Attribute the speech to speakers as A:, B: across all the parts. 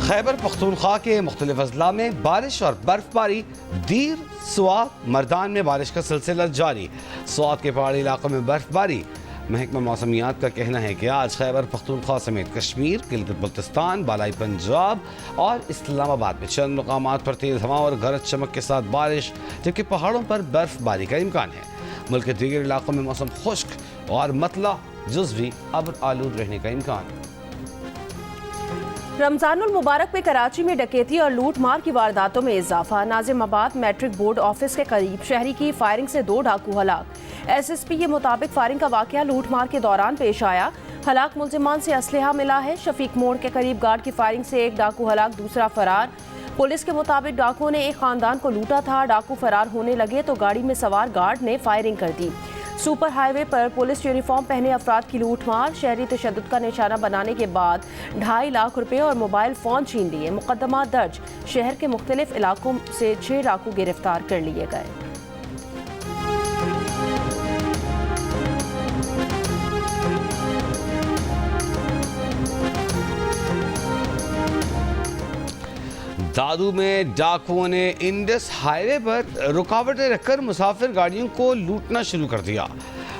A: खैबर पख्तूनख्वा के मुख्तलिफ अजला में बारिश और बर्फबारी। दीर, स्वात, मर्दान में बारिश का सिलसिला जारी। स्वात के पहाड़ी इलाकों में बर्फबारी। महकमा मौसमियात का कहना है कि आज खैबर पख्तूनख्वा समेत कश्मीर, गिलगित बल्तिस्तान, बालाई पंजाब और इस्लामाबाद में चंद मकामात पर तेज़ हवा और गरज चमक के साथ बारिश, जबकि पहाड़ों पर बर्फबारी का इम्कान है। मुल्क के दीगर इलाकों में मौसम खुश्क और मतला जुज़वी अब्र आलूद रहने का इम्कान।
B: रमजानुल मुबारक में कराची में डकैती और लूट मार की वारदातों में इजाफा। नाजिमाबाद मैट्रिक बोर्ड ऑफिस के करीब शहरी की फायरिंग से 2 डाकू हलाक। SSP के मुताबिक फायरिंग का वाकया लूट मार के दौरान पेश आया। हलाक मुलजिमान से असलहा मिला है। शफीक मोड़ के करीब गार्ड की फायरिंग से 1 डाकू हलाक, दूसरा फरार। पुलिस के मुताबिक डाकुओं ने एक खानदान को लूटा था। डाकू फरार होने लगे तो गाड़ी में सवार गार्ड ने फायरिंग कर दी। सुपर हाईवे पर पुलिस यूनिफॉर्म पहने अफराद की लूटमार। शहरी तशद्दुद का निशाना बनाने के बाद 2.5 लाख रुपए और मोबाइल फ़ोन छीन लिए। मुकदमा दर्ज। शहर के मुख्तलिफ इलाकों से 6 डाकू गिरफ्तार कर लिए गए।
A: दादू में डाकुओं ने इंडस हाईवे पर रुकावटें रखकर मुसाफिर गाड़ियों को लूटना शुरू कर दिया।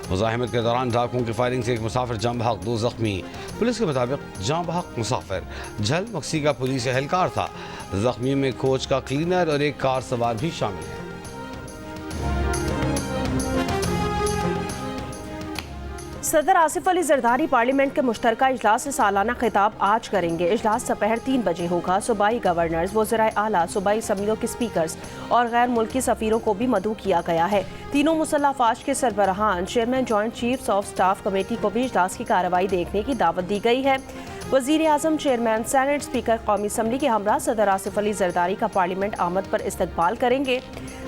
A: मुज़ाहिमत के दौरान डाकुओं की फायरिंग से 1 मुसाफिर जाम बहक, 2 जख्मी। पुलिस के मुताबिक जाम बहक मुसाफिर झल मक्सी का पुलिस एहलकार था। जख्मियों में कोच का क्लीनर और एक कार सवार भी शामिल है।
B: सदर आसिफ अली जरदारी पार्लियामेंट के मुश्तरका इजलास से सालाना खिताब आज करेंगे। इजलास दोपहर 3 बजे होगा। सूबाई गवर्नर्स, वज़राए आला, सूबाई असम्बलियों के स्पीकर्स और गैर मुल्की सफ़ीरों को भी मदऊ किया गया है। तीनों मुसल्लह अफ़वाज के सरबराहान, chairman joint chiefs of staff committee को भी इजलास की कार्रवाई देखने की दावत दी गई है। वज़ीर आज़म, चेयरमैन, सेनेट, स्पीकर कौमी असम्बली के हमरा सदर आसिफ अली जरदारी का पार्लियामेंट आमद पर इस्तकबाल करेंगे।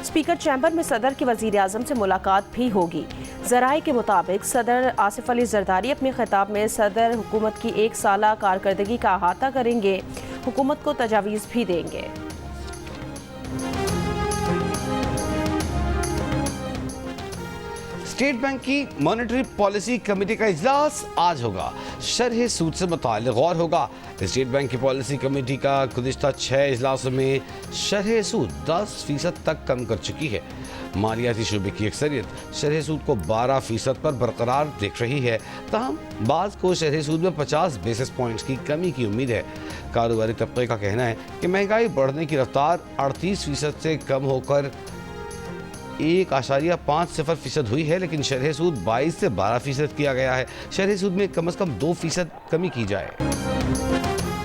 B: स्पीकर चैम्बर में सदर की वज़ीर आज़म से मुलाकात भी होगी। ज़राए के मुताबिक सदर आसिफ अली जरदारी अपने खिताब में सदर हुकूमत की 1 साला कारकर्दगी का अहाता करेंगे। हुकूमत को तजावीज़ भी देंगे।
A: स्टेट बैंक की मॉनेटरी पॉलिसी कमेटी का इजलास आज होगा। शरह सूद से मुताल्लिक़ गौर होगा। स्टेट बैंक की पॉलिसी कमेटी का गुज़िश्ता 6 इजलासों में शरह सूद 10% तक कम कर चुकी है। मालियाती शोबे की अक्सरियत शरह सूद को 12% पर बरकरार देख रही है। तहम बाज़ को शरह सूद में 50 बेसिस पॉइंट्स की कमी की उम्मीद है। कारोबारी तबके का कहना है कि महंगाई बढ़ने की रफ्तार 38% से कम होकर 1.50% हुई है, लेकिन शरह सूद 22 से 12% किया गया है। शरह सूद में कम से कम 2% कमी की जाए।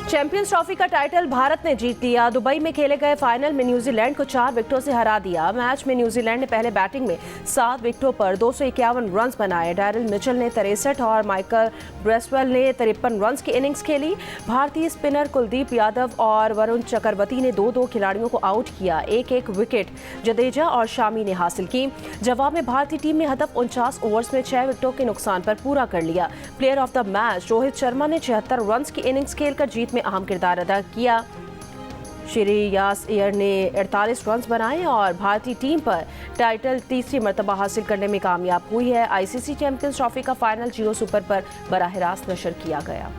B: चैंपियंस ट्रॉफी का टाइटल भारत ने जीत लिया। दुबई में खेले गए फाइनल में न्यूजीलैंड को 4 विकेटों से हरा दिया। मैच में न्यूजीलैंड ने पहले बैटिंग में 7 विकेटों पर 251 रन बनाए। डैरिल मिचेल ने 63 और माइकल ब्रेसवेल ने 53 रन की इनिंग्स खेली। भारतीय स्पिनर कुलदीप यादव और वरुण चक्रवर्ती ने 2-2 खिलाड़ियों को आउट किया। 1-1 विकेट जडेजा और शामी ने हासिल की। जवाब में भारतीय टीम ने हदफ 49 ओवर्स में 6 विकेटों के नुकसान पर पूरा कर लिया। Player of the match Rohit Sharma ने 76 रन की इनिंग्स खेलकर जीत में अहम किरदार अदा किया। श्रेयस अय्यर ने 48 रन बनाए और भारतीय टीम पर टाइटल तीसरी मर्तबा हासिल करने में कामयाब हुई है। ICC चैंपियंस ट्रॉफी का फाइनल जियो सुपर पर बराह रास्त नशर किया गया।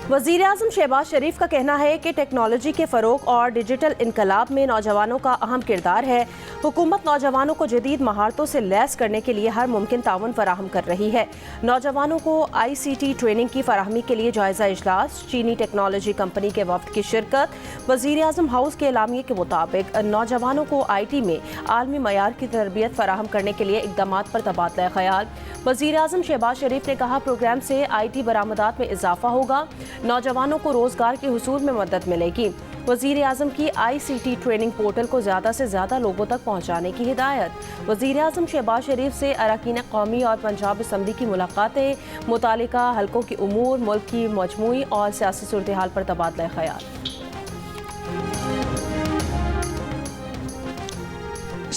B: वज़ीर आज़म शहबाज शरीफ का कहना है कि टेक्नोलॉजी के फ़रोग़ और डिजिटल इनकलाब में नौजवानों का अहम किरदार है। हुकूमत नौजवानों को जदीद महारतों से लैस करने के लिए हर मुमकिन ताउन फराहम कर रही है। नौजवानों को ICT ट्रेनिंग की फराहमी के लिए जायज़ा इजलास। चीनी टेक्नोलॉजी कंपनी के वफ़द की शिरकत। वज़ीर आज़म हाउस के एलामिये के मुताबिक नौजवानों को IT में आलमी मयार की तरबियत फराहम करने के लिए इक़दामात पर तबादला ख्याल। वज़ीर आज़म शहबाज शरीफ ने कहा, प्रोग्राम से IT बरामदात में इजाफा होगा। नौजवानों को रोजगार के हुसूल में मदद मिलेगी। वज़ीर आज़म की ICT ट्रेनिंग पोर्टल को ज़्यादा से ज़्यादा लोगों तक पहुँचाने की हिदायत। वज़ीर आज़म शहबाज शरीफ से अरकान कौमी और पंजाब असम्बली की मुलाकातें, मुतालिका हल्कों की उमूर, मुल्क की मजमूई और सियासी सूरत हाल पर तबादला ख्याल।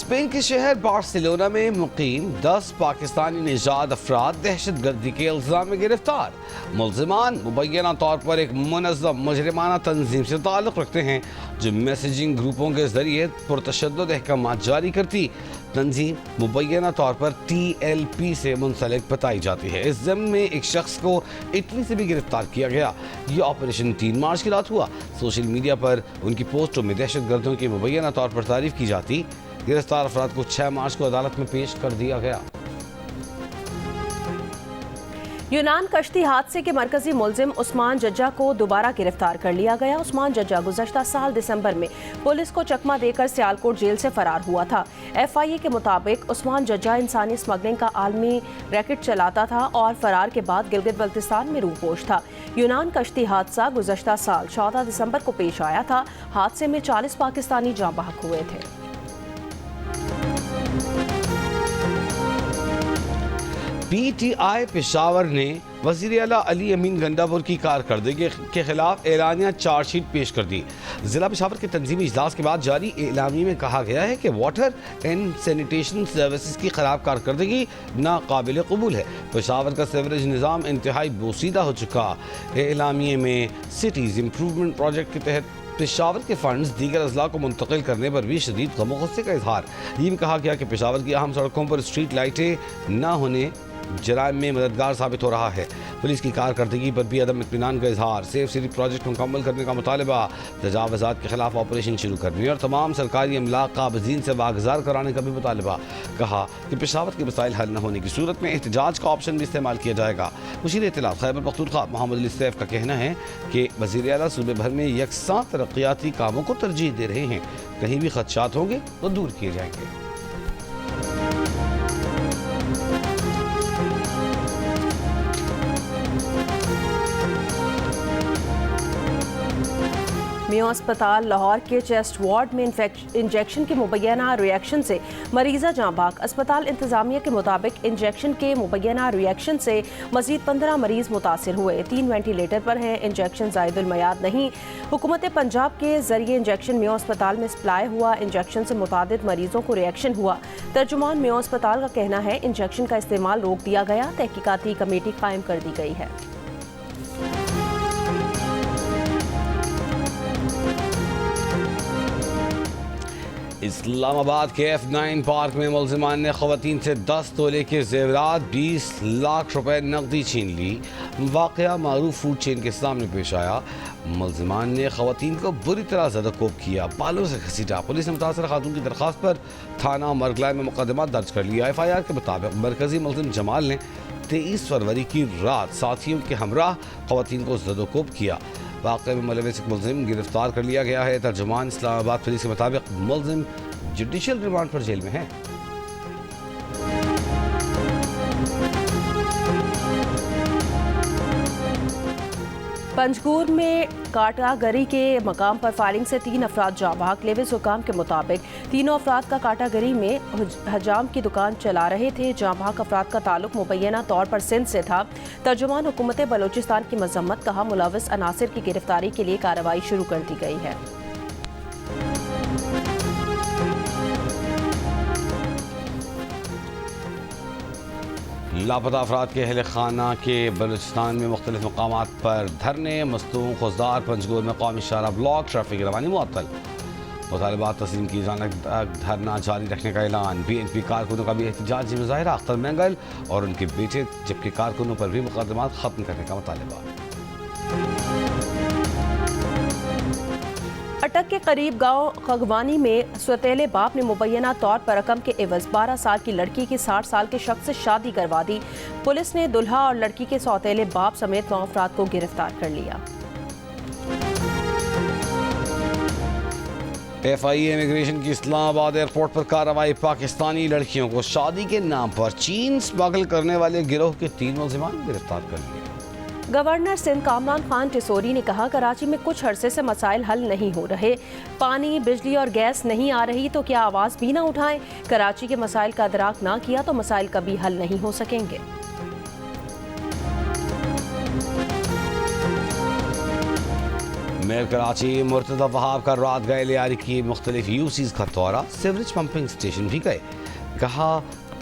A: स्पेन के शहर बार्सिलोना में मुकीम 10 पाकिस्तानी निजात अफराद दहशत गर्दी के इल्ज़ाम में गिरफ्तार। मुल्ज़िमान मुबैना तौर पर एक मुनज़्ज़म मुजरिमाना तंजीम से ताल्लुक़ रखते हैं जो मैसेजिंग ग्रुपों के ज़रिए पुरतशद्दुद अहकामात जारी करती। तंजीम मुबैना तौर पर TLP से मुंसलिक बताई जाती है। इस ज़म्न में एक शख्स को इटली से भी गिरफ्तार किया गया। ये ऑपरेशन 3 मार्च की रात हुआ। सोशल मीडिया पर उनकी पोस्टों में दहशत गर्दियों की मुबैना तौर पर तारीफ की जाती। गिरफ्तार अफराद को 6 मार्च को अदालत में पेश कर दिया गया।
B: यूनान कश्ती हादसे के मरकजी मुलजिम उस्मान जज्जा को दोबारा गिरफ्तार कर लिया गया। उस्मान जज्जा गुज़श्ता साल दिसंबर में पुलिस को चकमा देकर सियालकोट जेल से फरार हुआ था। FIA के मुताबिक उस्मान जज्जा इंसानी स्मगलिंग का आलमी रैकेट चलाता था और फरार के बाद गिलगित बल्तिस्तान में रूपोश था। यूनान कश्ती हादसा गुज़श्ता साल 14 दिसंबर को पेश आया था। हादसे में 40 पाकिस्तानी जाँ बहक हुए थे।
A: PTI पेशावर ने वज़ीर आला अली अमीन गंडापुर की कारकर्दगी के खिलाफ एलानिया चार्जशीट पेश कर दी। जिला पेशावर के तंजीमी इजलास के बाद जारी एलामी में कहा गया है कि वाटर एंड सैनिटेशन सर्विसेज की खराब कारकर्दगी नाकाबिल कबूल है। पेशावर का सीवरेज निज़ाम इंतहाई बोसीदा हो चुका। एलामिये में सिटीज़ इम्प्रूवमेंट प्रोजेक्ट के तहत पेशावर के फंड्स दीगर अजला को मुंतकिल करने पर भी शदीद गम गुस्से का इजहार। ये भी कहा गया कि पेशावर की अहम सड़कों पर स्ट्रीट लाइटें न होने जराइम में मददगार साबित हो रहा है। पुलिस की कारकर्दगी पर भी अदम इत्मीनान का इजहार। सेफ सिटी प्रोजेक्ट मुकम्मल करने का मुतालबा। तजावज़ात के खिलाफ ऑपरेशन शुरू करने और तमाम सरकारी अमला काबज़ीन से वागज़ार कराने का भी मुतालबा। कहा कि पेशावर के मसाइल हल न होने की सूरत में एहतजाज का ऑप्शन भी इस्तेमाल किया जाएगा। मुशीर इत्तलात खैबर पख्तूनख्वा मोहम्मद अली सैफ का कहना है कि वज़ीर आला सूबे भर में यकसां तरक्याती कामों को तरजीह दे रहे हैं। कहीं भी खदशात होंगे तो दूर किए जाएंगे।
B: मियां अस्पताल लाहौर के चेस्ट वार्ड में इंजेक्शन के मुबैना रिएक्शन से मरीजा जाँ बहक। अस्पताल इंतजामिया के मुताबिक इंजेक्शन के मुबैना रिएक्शन से मजीद 15 मरीज मुतासिर हुए। 3 वेंटिलेटर पर हैं। इंजेक्शन जायदुल मयाद नहीं। हुकूमत पंजाब के जरिए इंजेक्शन मियां अस्पताल में सप्लाई हुआ। इंजेक्शन से मुतादिद मरीजों को रिएक्शन हुआ। तर्जुमान मियां अस्पताल का कहना है इंजेक्शन का इस्तेमाल रोक दिया गया। तहकीकाती कमेटी कायम कर दी गई है।
A: इस्लामाबाद के F9 पार्क में मुल्ज़िमान ने ख़वातीन से 10 तोले के जेवरात 20 लाख रुपए नकदी छीन ली। वाक़या मारूफ फूड चेन के सामने पेश आया। मुल्ज़िमान ने ख़वातीन को बुरी तरह ज़दकोब किया, बालों से घसीटा। पुलिस ने मुतासर खातून की दरख्वास्त पर थाना मरगलाई में मुकदमा दर्ज कर लिया। FIR के मुताबिक मरकज़ी मुल्ज़िम जमाल ने 23 फरवरी की रात साथियों के हमराह ख़वातीन को ज़दकोब किया। वाक़े में मुलविस मुल्ज़िम गिरफ्तार कर लिया गया है। तर्जुमान इस्लामाबाद पुलिस के मुताबिक मुल्ज़िम जुडिशल रिमांड पर जेल में है।
B: पंजगुर में काटागरी के मकाम पर फायरिंग से 3 अफराद जाँ बहक। लेविस हुकाम के मुताबिक तीनों अफराद का काटागरी में हजाम की दुकान चला रहे थे। जाँ बहक अफराद का ताल्लुक मुबैना तौर पर सिंध से था। तर्जुमान हुकूमत बलोचिस्तान की मजम्मत। कहा मुलविस अनासिर की गिरफ्तारी के लिए कार्रवाई शुरू कर दी गई है।
A: लापता अफराद के अहल खाना के बलूचिस्तान में मुख्तलिफ मकामात पर धरने। मस्तूम खुजदार पंजगुर में कौमी शाहरा ब्लॉक ट्रैफिक रवानी मुअत्तल। मुतालबात तस्लीम की जाने तक धरना जारी रखने का ऐलान। BNP कारकुनों का भी एहतजाजी मुजाहिरा। अख्तर मैंगल और उनके बेटे जबकि कारकुनों पर भी मुकदमात खत्म करने का मुतालबा।
B: अटक के करीब गांव खगवानी में सौतेले बाप ने मुबैना तौर पर रकम के एवज 12 साल की लड़की की 60 साल के शख्स से शादी करवा दी। पुलिस ने दुल्हा और लड़की के सौतेले बाप समेत 9 अफराद को गिरफ्तार कर लिया।
A: FIA इमिग्रेशन की इस्लामाबाद एयरपोर्ट पर कार्रवाई। पाकिस्तानी लड़कियों को शादी के नाम पर चीन स्मगल करने वाले गिरोह के 3 मुल्ज़िमान गिरफ्तार कर लिए।
B: गवर्नर सिंध कामरान खान टिसोरी ने कहा कराची में कुछ अरसे से मसाइल हल नहीं हो रहे। पानी, बिजली और गैस नहीं आ रही तो क्या आवाज़ भी ना उठाएं। कराची के मसाइल का अदराक ना किया तो मसाइल कभी हल नहीं हो सकेंगे।
A: मेयर कराची मुर्तज़ा वहाब का रात गए लियारी की मुख्तलिफ यूसीज का दौरा, सीवरेज पंपिंग स्टेशन भी गए। कहा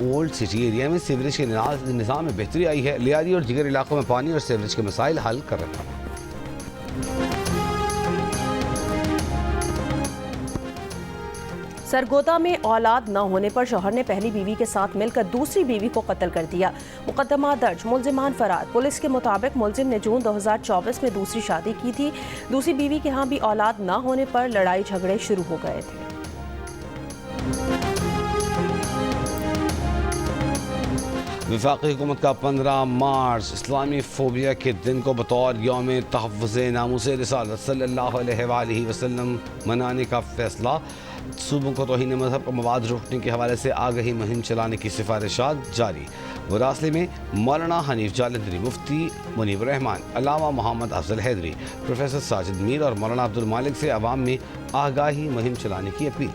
A: ओल्ड सिटी एरिया में सीवरेज के निज़ाम में बेहतरी आई है, लियारी और दीगर इलाकों में पानी और सीवरेज के मसाइल हल कर रहे हैं।
B: सरगोदा में औलाद न होने पर शौहर ने पहली बीवी के साथ मिलकर दूसरी बीवी को कत्ल कर दिया। मुकदमा दर्ज, मुलजिमान फरार। पुलिस के मुताबिक मुलजिम ने जून 2024 में दूसरी शादी की थी। दूसरी बीवी के यहाँ भी औलाद न होने पर लड़ाई झगड़े शुरू हो गए थे।
A: वफाकी हुकूमत का 15 मार्च इस्लामी फोबिया के दिन को बतौर यौम तहफ़्फ़ुज़ नामूस रिसालत सल्लल्लाहु अलैहि वसल्लम मनाने का फैसला। सूबों को तौहीन मजहब का मवाद रोकने के हवाले से आगही मुहिम चलाने की सिफारिशात जारी। मुरासले में मौलाना हनीफ जालंधरी, मुफ्ती मुनीब रहमान, अल्लामा मोहम्मद अफजल हैदरी, प्रोफेसर साजिद मीर और मौलाना अब्दुल मालिक से अवाम में आगाही मुहिम चलाने की अपील।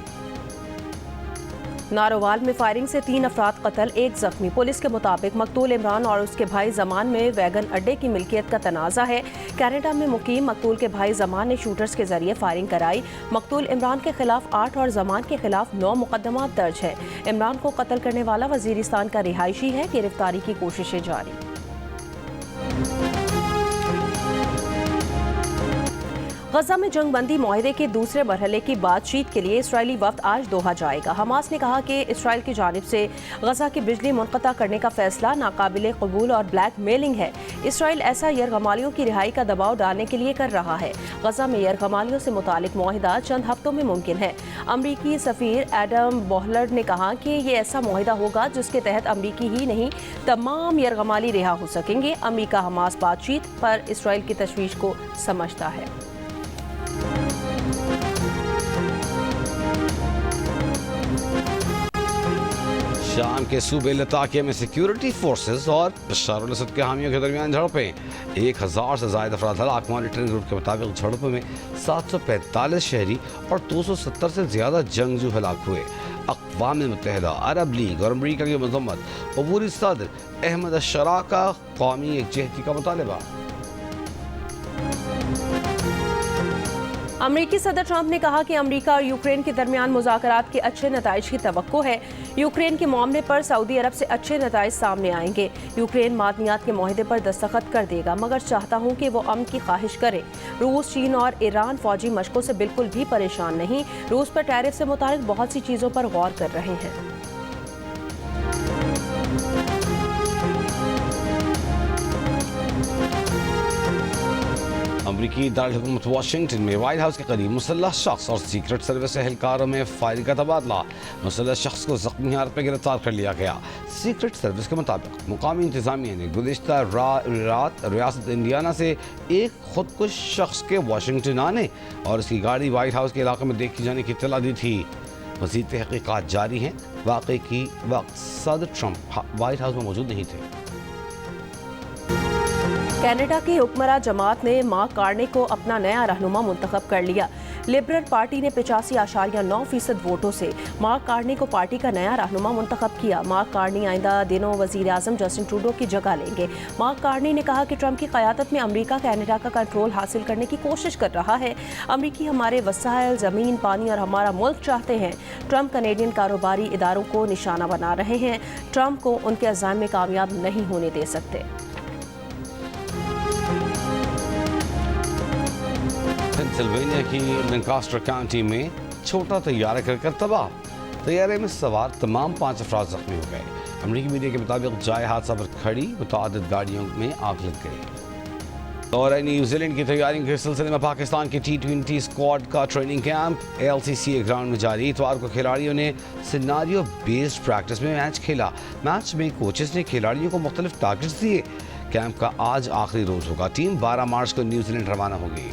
B: नारोवाल में फायरिंग से 3 अफराद कत्ल, 1 जख्मी। पुलिस के मुताबिक मकतूल इमरान और उसके भाई जमान में वैगन अड्डे की मिल्कियत का तनाज़ा है। कनाडा में मुकीम मकतूल के भाई जमान ने शूटर्स के जरिए फायरिंग कराई। मकतूल इमरान के खिलाफ 8 और जमान के खिलाफ 9 मुकदमात दर्ज है। इमरान को कत्ल करने वाला वजीरिस्तान का रिहायशी है। गिरफ्तारी की कोशिशें जारी। गजा में जंगबंदी मुआहदे के दूसरे मरहले की बातचीत के लिए इसराइली वफ्द आज दोहा जाएगा। हमास ने कहा कि इसराइल की जानिब से गजा की बिजली मुनक़ता करने का फैसला नाकाबिले कबूल और ब्लैक मेलिंग है। इसराइल ऐसा यरगमालियों की रिहाई का दबाव डालने के लिए कर रहा है। गजा में यरगमालियों से मुतालिक मुआहिदा चंद हफ्तों में मुमकिन है। अमरीकी सफ़ीर एडम बोहलर ने कहा कि ये ऐसा मुआहिदा होगा जिसके तहत अमरीकी ही नहीं तमाम यरगमाली रिहा हो सकेंगे। अमरीका हमास बातचीत पर इसराइल की तशवीश को समझता है।
A: शाम के सूबे लताकिया में सिक्योरिटी फोर्सेस और बशार अल असद के हामियों के दरमियान झड़पें। 1000 से ज़ायद अफराद हलाक। मॉनिटरिंग ग्रुप के मुताबिक झड़पों में 745 शहरी और 270 से ज़्यादा जंगजू हलाक हुए। अक़वाम मुत्तहिदा, अरब लीग और अमरीका की मज़म्मत। अबूरी सदर अहमद अशरा का कौमी यकजहती का मुतालबा।
B: अमरीकी सदर ट्रंप ने कहा कि अमरीका और यूक्रेन के दरमियान मुज़ाकरात के अच्छे नताइज की तवक्को है। यूक्रेन के मामले पर सऊदी अरब से अच्छे नताइज सामने आएंगे। यूक्रेन मादनियात के मुआहदे पर दस्तखत कर देगा, मगर चाहता हूँ कि वो अमन की ख्वाहिश करे। रूस, चीन और ईरान फौजी मशकों से बिल्कुल भी परेशान नहीं। रूस पर टैरिफ से मुतालिक बहुत सी चीज़ों पर गौर कर रहे हैं।
A: अमरीकी दारकूमत वाशिंगटन में व्हाइट हाउस के करीब मुसल्लह शख्स और सीक्रेट सर्विस एहलकारों में फायरिंग का तबादला। मुसल्लह शख्स को जख्मी हालत में गिरफ्तार कर लिया गया। सीक्रेट सर्विस के मुताबिक मुकामी इंतजामिया ने गुज़िश्ता रात रियासत इंडियाना से एक खुदकुश शख्स के वाशिंगटन आने और उसकी गाड़ी व्हाइट हाउस के इलाके में देखी जाने की इत्तला दी थी। मज़ीद तहक़ीक़ात जारी हैं। वाक़े की वक्त सदर ट्रंप व्हाइट हाउस में मौजूद नहीं थे।
B: कनाडा की हुक्मरान जमात ने मार्क कार्नी को अपना नया रहनुमा मुंतखब कर लिया। लिबरल पार्टी ने 85.9% वोटों से मार्क कार्नी को पार्टी का नया रहनुमा मुंतखब किया। मार्क कार्नी आइंदा दिनों वज़ीर आज़म जस्टिन ट्रूडो की जगह लेंगे। मार्क कार्नी ने कहा कि ट्रंप की क़यादत में अमरीका कनाडा का कंट्रोल हासिल करने की कोशिश कर रहा है। अमरीकी हमारे वसाइल, ज़मीन, पानी और हमारा मुल्क चाहते हैं। ट्रंप कनेडियन कारोबारी इदारों को निशाना बना रहे हैं। ट्रंप को उनके अज़ाम में कामयाब नहीं होने दे सकते।
A: पेंसिल्वेनिया की लैंकास्टर काउंटी में छोटा तैयारा कर तबाह। तैयारे में सवार तमाम 5 अफराद जख्मी हो गए। अमरीकी मीडिया के मुताबिक जाए हादसा पर खड़ी मुतअद्दिद गाड़ियों में आग लग गई। और न्यूजीलैंड की तैयारी के सिलसिले में पाकिस्तान की T20 स्क्वाड का ट्रेनिंग कैंप LCCA ग्राउंड में जारी। इतवार को खिलाड़ियों ने सिनारियो बेस्ड प्रैक्टिस में मैच खेला। मैच में कोचेस ने खिलाड़ियों को मुख्तलिफ टारगेट्स दिए। कैंप का आज आखिरी रोज होगा। टीम 12 मार्च को न्यूजीलैंड रवाना होगी।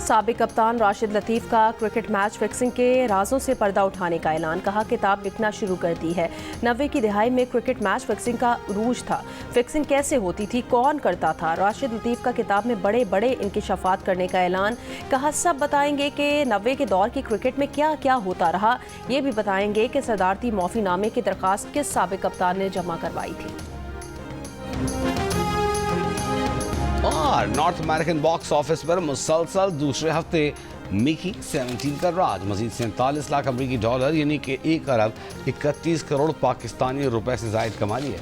B: साबिक कप्तान राशिद लतीफ़ का क्रिकेट मैच फिक्सिंग के राजों से पर्दा उठाने का ऐलान। कहा किताब लिखना शुरू कर दी है। 90 की दिहाई में क्रिकेट मैच फिक्सिंग का रूज था। फिक्सिंग कैसे होती थी, कौन करता था? राशिद लतीफ़ का किताब में बड़े बड़े इंकिशाफात करने का ऐलान। कहा सब बताएंगे कि 90 के दौर की क्रिकेट में क्या क्या होता रहा। ये भी बताएंगे कि सदारती माफ़ीनामे की दरख्वास्त किस साबिक कप्तान ने जमा करवाई थी।
A: शुमार। नॉर्थ अमेरिकन बॉक्स ऑफिस पर मुसलसल दूसरे हफ्ते मिकी 17 का राज। मजीद 47 लाख अमरीकी डॉलर यानी कि 1 अरब 31 करोड़ पाकिस्तानी रुपए से जायद कमा लिया।